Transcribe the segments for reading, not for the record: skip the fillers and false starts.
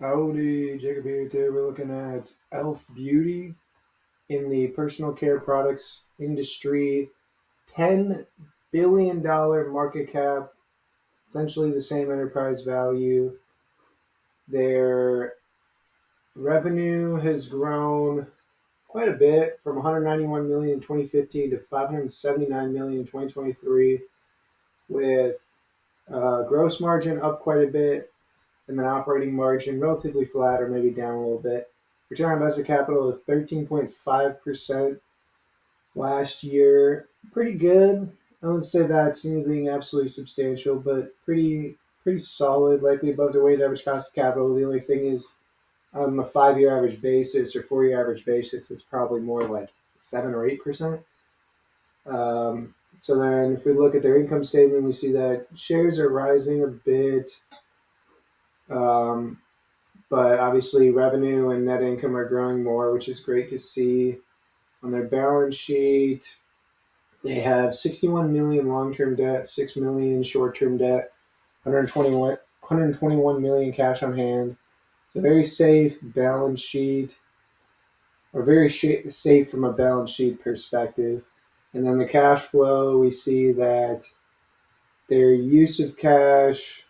Howdy, Jacob here. Today we're looking at Elf Beauty in the personal care products industry. $10 billion market cap, essentially the same enterprise value. Their revenue has grown quite a bit from 191 million in 2015 to 579 million in 2023, with gross margin up quite a bit and then operating margin relatively flat or maybe down a little bit. Return on invested capital of 13.5% last year. Pretty good. I wouldn't say that's anything absolutely substantial, but pretty solid, likely above the weighted average cost of capital. The only thing is on a 5-year average basis or 4-year average basis, it's probably more like 7 or 8%. So then if we look at their income statement, we see that shares are rising a bit. But obviously revenue and net income are growing more, which is great to see. On their balance sheet, they have 61 million long-term debt, 6 million short-term debt, 121 million cash on hand. So very safe balance sheet, or very safe from a balance sheet perspective. And then the cash flow, we see that their use of cash,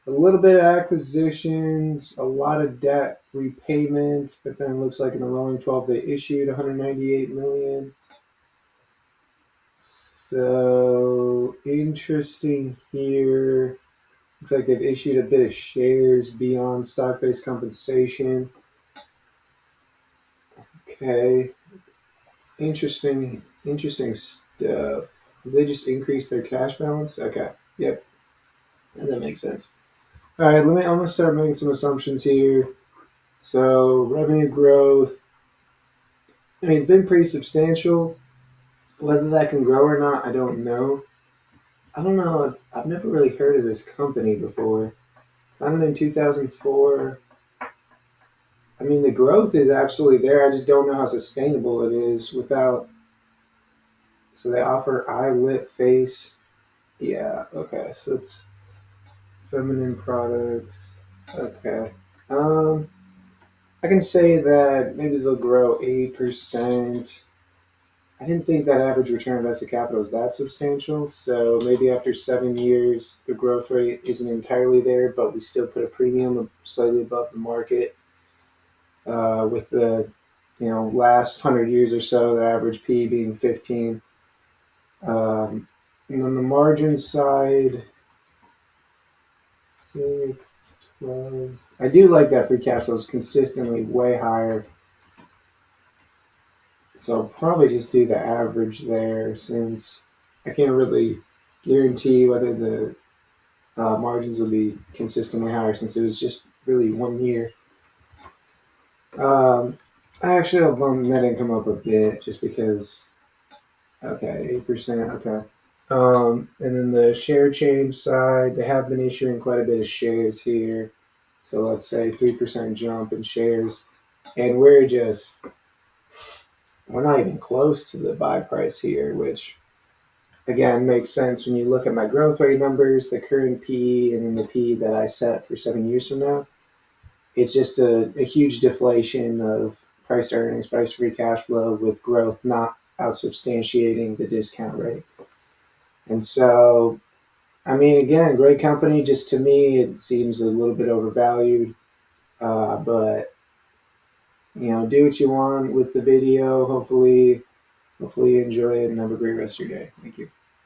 a little bit of acquisitions, a lot of debt repayment, but then it looks like in the rolling 12 they issued 198 million. So interesting here. Looks like they've issued a bit of shares beyond stock-based compensation. Okay. Interesting stuff. Did they just increase their cash balance? Okay. Yep. And that makes sense. All right, I'm going to start making some assumptions here. So revenue growth, I mean, it's been pretty substantial. Whether that can grow or not, I don't know. I've never really heard of this company before. Founded in 2004. I mean, the growth is absolutely there. I just don't know how sustainable it is without. So they offer eye, lip, face. Yeah, okay. So it's feminine products. Okay. I can say that maybe they'll grow 8%. I didn't think that average return on invested capital was that substantial. So maybe after 7 years, the growth rate isn't entirely there, but we still put a premium slightly above the market. With the last 100 years or so, the average P being 15. And on the margin side, 6, 12. I do like that free cash flow is consistently way higher. So I'll probably just do the average there since I can't really guarantee whether the margins will be consistently higher since it was just really 1 year. Actually, I'll bump net income up a bit just because, okay, 8%, okay. And then the share change side, they have been issuing quite a bit of shares here. So let's say 3% jump in shares. And we're not even close to the buy price here, which again makes sense when you look at my growth rate numbers, the current P, and then the P that I set for 7 years from now. It's just a huge deflation of price to earnings, price to free cash flow, with growth not out substantiating the discount rate. And so, I mean, again, great company. Just to me, it seems a little bit overvalued. But do what you want with the video. Hopefully you enjoy it and have a great rest of your day. Thank you.